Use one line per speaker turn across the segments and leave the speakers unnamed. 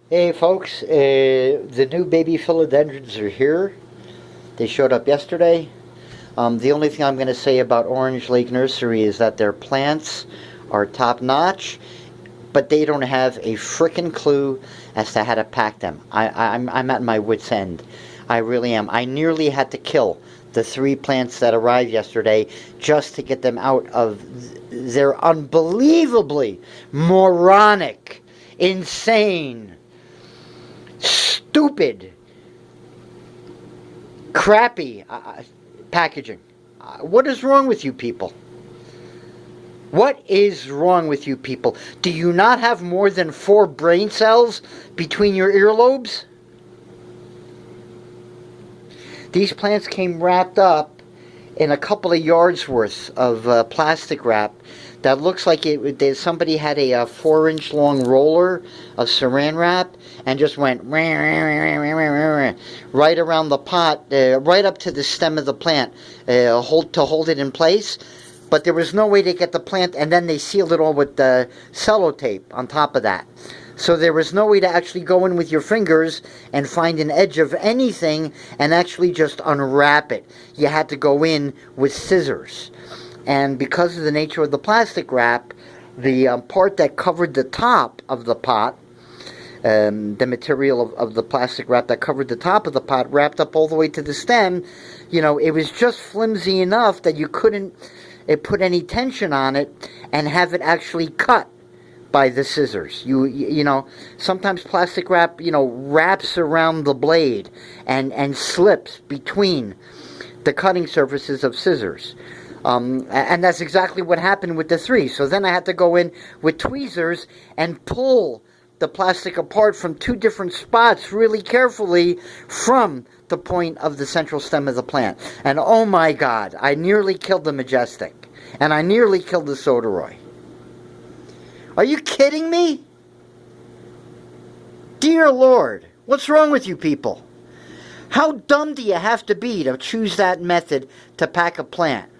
Hey folks, the new baby philodendrons are here. They showed up yesterday. The only thing I'm going to say about Orange Lake Nursery is that their plants are top notch, but they don't have a frickin' clue as to how to pack them. I'm at my wit's end. I really am. I nearly had to kill the 3 plants that arrived yesterday just to get them out of their unbelievably moronic, insane, stupid, crappy packaging. What is wrong with you people? What is wrong with you people? Do you not have more than 4 brain cells between your earlobes? These plants came wrapped up in a couple of yards worth of plastic wrap that looks like somebody had a 4-inch long roller of saran wrap and just went right around the pot, right up to the stem of the plant, to hold it in place. But there was no way to get the plant, and then they sealed it all with the sellotape on top of that. So there was no way to actually go in with your fingers and find an edge of anything and actually just unwrap it. You had to go in with scissors. And because of the nature of the plastic wrap, the part that covered the top of the pot, the material of the plastic wrap that covered the top of the pot, wrapped up all the way to the stem, it was just flimsy enough that you couldn't put any tension on it and have it actually cut by the scissors. You know, sometimes plastic wrap, wraps around the blade and slips between the cutting surfaces of scissors. And that's exactly what happened with the 3. So then I had to go in with tweezers and pull the plastic apart from 2 different spots really carefully from the point of the central stem of the plant. And oh my God, I nearly killed the Majestic. And I nearly killed the Soderoy. Are you kidding me? Dear Lord, what's wrong with you people? How dumb do you have to be to choose that method to pack a plant?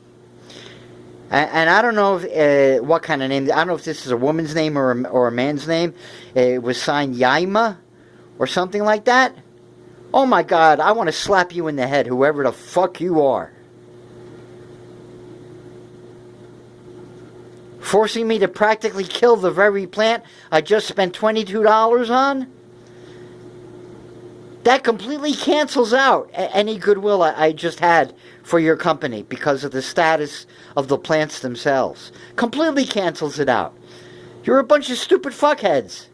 And I don't know if, what kind of name. I don't know if this is a woman's name or a man's name. It was signed Yaima or something like that. Oh my God, I want to slap you in the head, whoever the fuck you are. Forcing me to practically kill the very plant I just spent $22 on? That completely cancels out any goodwill I just had for your company because of the status of the plants themselves. Completely cancels it out. You're a bunch of stupid fuckheads.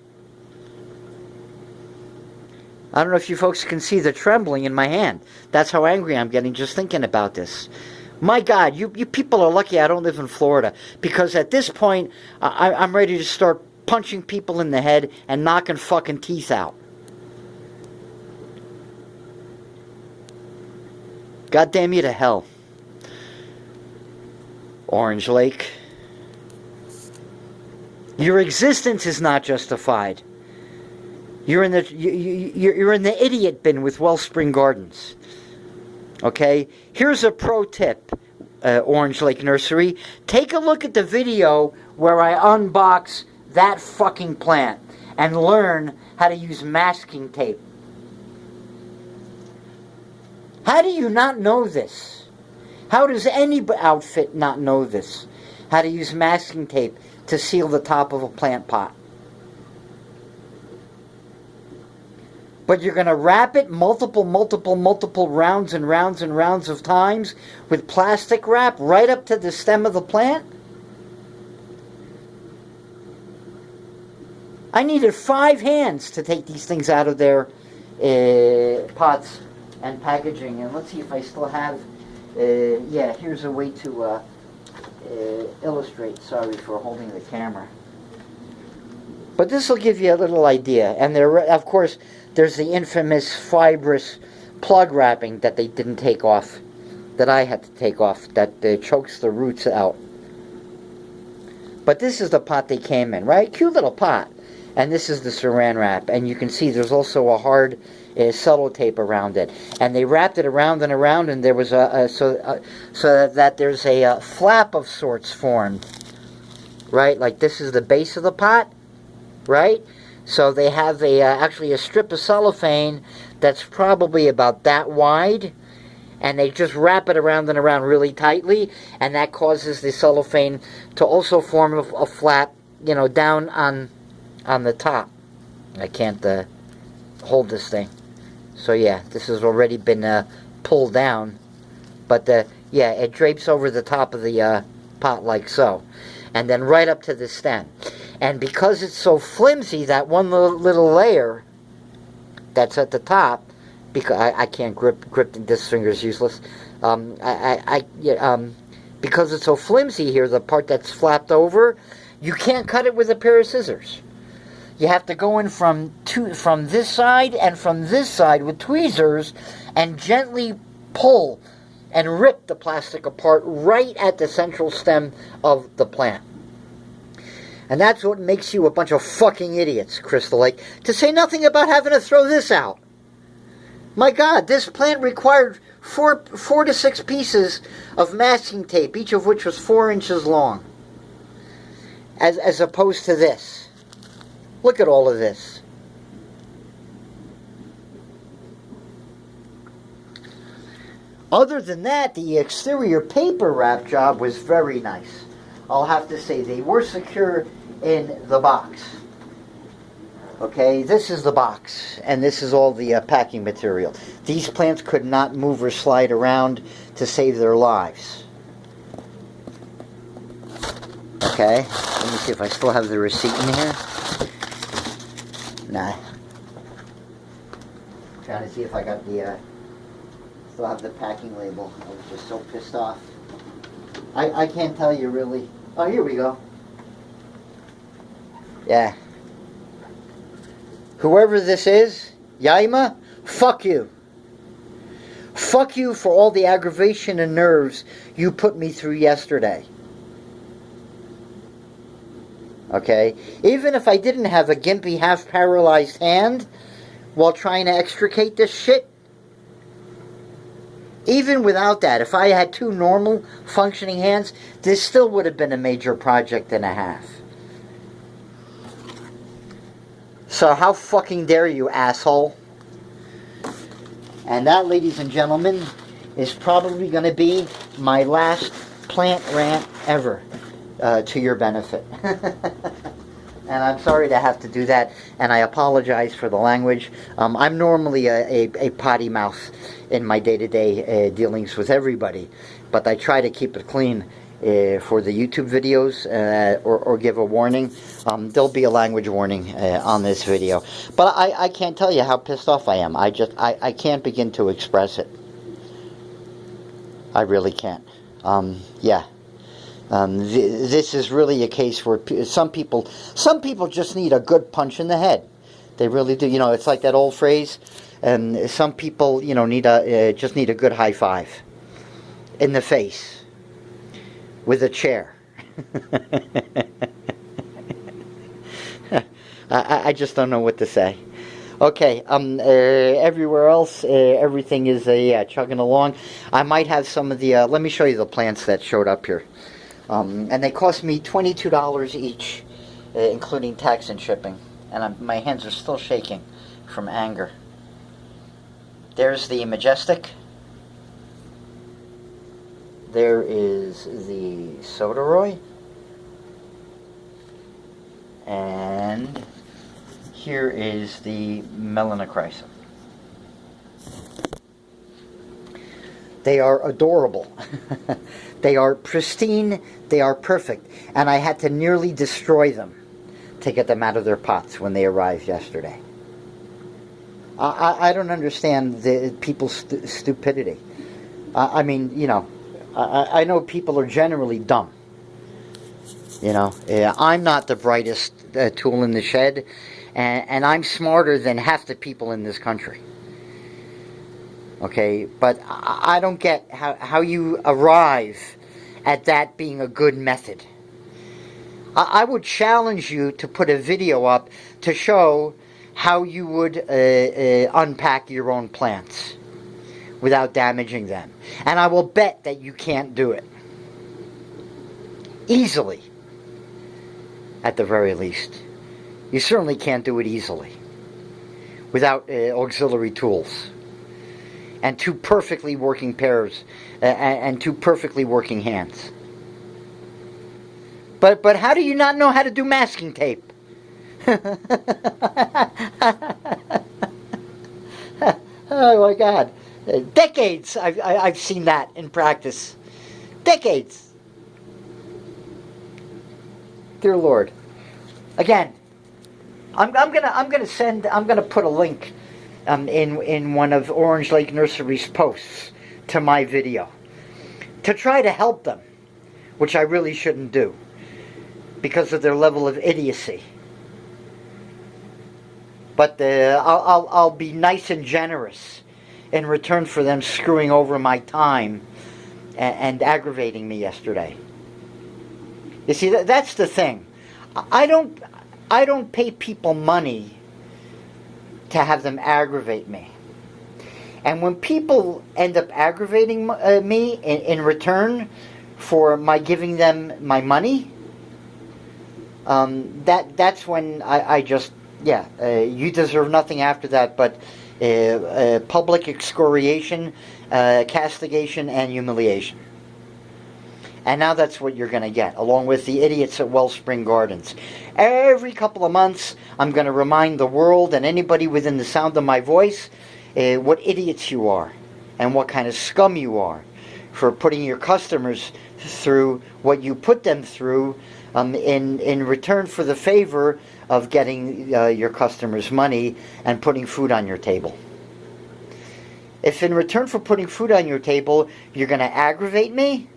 I don't know if you folks can see the trembling in my hand. That's how angry I'm getting just thinking about this. My God, you people are lucky I don't live in Florida, because at this point, I'm ready to start punching people in the head and knocking fucking teeth out. God damn you to hell. Orange Lake. Your existence is not justified. You're in the idiot bin with Wellspring Gardens. Okay? Here's a pro tip, Orange Lake Nursery. Take a look at the video where I unbox that fucking plant and learn how to use masking tape. How do you not know this? How does any outfit not know this? How to use masking tape to seal the top of a plant pot. But you're going to wrap it multiple rounds and rounds and rounds of times with plastic wrap right up to the stem of the plant? I needed 5 hands to take these things out of their pots and packaging. And let's see if I still have, yeah, here's a way to illustrate. Sorry for holding the camera. But this will give you a little idea. And there, of course, there's the infamous fibrous plug wrapping that they didn't take off, that I had to take off, that chokes the roots out. But this is the pot they came in, right? Cute little pot. And this is the saran wrap. And you can see there's also a hard sellotape around it. And they wrapped it around and around, and there was so that there's a flap of sorts formed. Right? Like this is the base of the pot. Right? So they have actually a strip of cellophane that's probably about that wide, and they just wrap it around and around really tightly, and that causes the cellophane to also form a flap, down on the top. I can't hold this thing. So yeah, this has already been pulled down, but yeah, it drapes over the top of the pot like so, and then right up to the stem. And because it's so flimsy, that one little layer that's at the top, because I can't grip this finger's useless. Because it's so flimsy here, the part that's flapped over, you can't cut it with a pair of scissors. You have to go in from this side and from this side with tweezers and gently pull and rip the plastic apart right at the central stem of the plant. And that's what makes you a bunch of fucking idiots, Crystal Lake, to say nothing about having to throw this out. My God, this plant required four to six pieces of masking tape, each of which was 4 inches long, as opposed to this. Look at all of this. Other than that, the exterior paper wrap job was very nice. I'll have to say, they were secure in the box. Okay, this is the box, and this is all the packing material. These plants could not move or slide around to save their lives. Okay, let me see if I still have the receipt in here. Nah. Trying to see if I got the, still have the packing label. I was just so pissed off. I can't tell you really. Oh, here we go. Yeah. Whoever this is, Yaima, fuck you. Fuck you for all the aggravation and nerves you put me through yesterday. Okay? Even if I didn't have a gimpy, half-paralyzed hand while trying to extricate this shit, even without that, if I had 2 normal functioning hands, this still would have been a major project and a half. So how fucking dare you, asshole? And that, ladies and gentlemen, is probably going to be my last plant rant ever, to your benefit. And I'm sorry to have to do that, and I apologize for the language. I'm normally a potty mouth in my day-to-day dealings with everybody, but I try to keep it clean for the YouTube videos, or give a warning. There'll be a language warning on this video. But I can't tell you how pissed off I am. I can't begin to express it. I really can't. Yeah. This is really a case where some people just need a good punch in the head. They really do. It's like that old phrase. Some people, just need a good high five in the face with a chair. I just don't know what to say. Okay, everywhere else, everything is chugging along. I might have some of the, let me show you the plants that showed up here. And they cost me $22 each, including tax and shipping. And my hands are still shaking from anger. There's the Majestic. There is the Soderoy. And here is the Melanochrysum. They are adorable. They are pristine. They are perfect. And I had to nearly destroy them to get them out of their pots when they arrived yesterday. I don't understand the people's stupidity. I mean, I know people are generally dumb. I'm not the brightest tool in the shed, and I'm smarter than half the people in this country. Okay, but I don't get how you arrive at that being a good method. I would challenge you to put a video up to show how you would unpack your own plants without damaging them. And I will bet that you can't do it. Easily. At the very least. You certainly can't do it easily without auxiliary tools and two perfectly working pairs and two perfectly working hands. But how do you not know how to do masking tape? Oh my God. Decades I've seen that in practice. Decades. Dear Lord. Again, I'm gonna put a link in one of Orange Lake Nursery's posts to my video to try to help them, which I really shouldn't do because of their level of idiocy. But I'll be nice and generous in return for them screwing over my time and aggravating me yesterday. You see, that's the thing. I don't pay people money to have them aggravate me. And when people end up aggravating me in return for my giving them my money, that's when I just, you deserve nothing after that but public excoriation, castigation, and humiliation. And now that's what you're going to get, along with the idiots at Wellspring Gardens. Every couple of months, I'm going to remind the world and anybody within the sound of my voice what idiots you are and what kind of scum you are for putting your customers through what you put them through in return for the favor of getting your customers' money and putting food on your table. If in return for putting food on your table, you're going to aggravate me,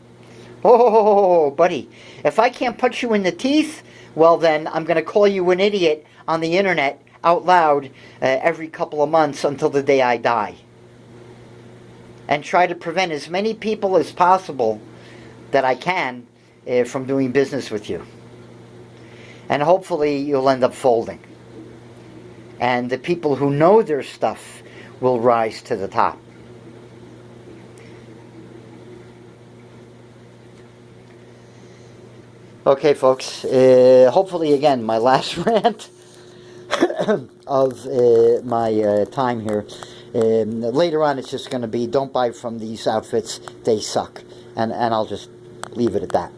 oh, buddy, if I can't punch you in the teeth, well then I'm going to call you an idiot on the internet out loud every couple of months until the day I die. And try to prevent as many people as possible that I can from doing business with you. And hopefully you'll end up folding. And the people who know their stuff will rise to the top. Okay, folks, hopefully, again, my last rant of my time here. Later on, it's just going to be, don't buy from these outfits, they suck. And I'll just leave it at that.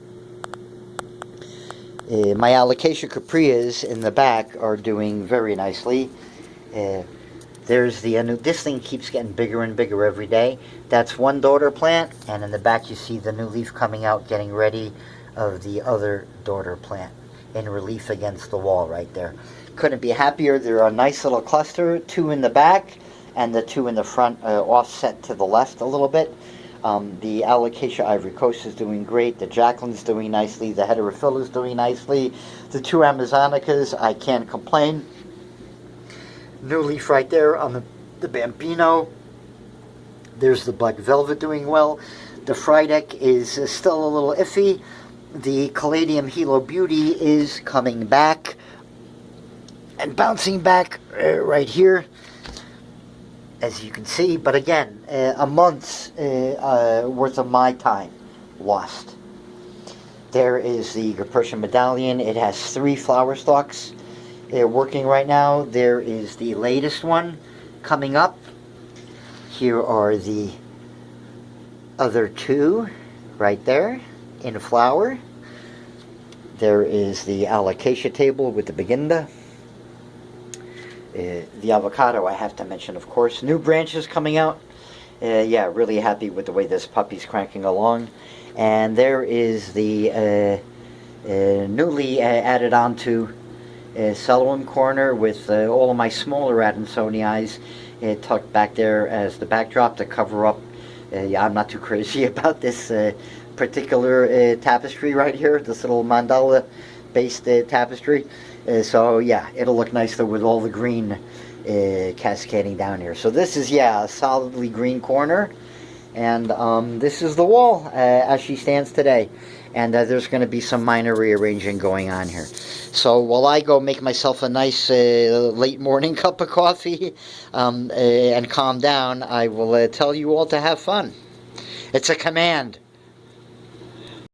My alocasia caprias in the back are doing very nicely. There's this thing keeps getting bigger and bigger every day. That's one daughter plant, and in the back you see the new leaf coming out, getting ready of the other daughter plant in relief against the wall right there. Couldn't be happier. They're a nice little cluster, two in the back and the two in the front offset to the left a little bit. The Alocasia Ivory Coast is doing great. The Jacqueline's doing nicely. The Heterophylla is doing nicely. The two Amazonicas, I can't complain. New leaf right there on the Bambino. There's the Black Velvet doing well. The Frydek is still a little iffy. The Caladium Hilo Beauty is coming back and bouncing back right here, as you can see. But again, a month's worth of my time lost. There is the Persian Medallion. It has 3 flower stalks working right now. There is the latest one coming up. Here are the other 2 right there in flower. There is the Alocasia table with the Beginda. The avocado I have to mention, of course. New branches coming out. Yeah, really happy with the way this puppy's cranking along. And there is the newly added onto Celoum corner with all of my smaller Adansonii tucked back there as the backdrop to cover up. Yeah, I'm not too crazy about this particular tapestry right here, this little mandala based tapestry. So yeah, it'll look nice though with all the green cascading down here. So this is, yeah, a solidly green corner, and this is the wall as she stands today. And there's going to be some minor rearranging going on here. So while I go make myself a nice late morning cup of coffee and calm down, I will tell you all to have fun. It's a command.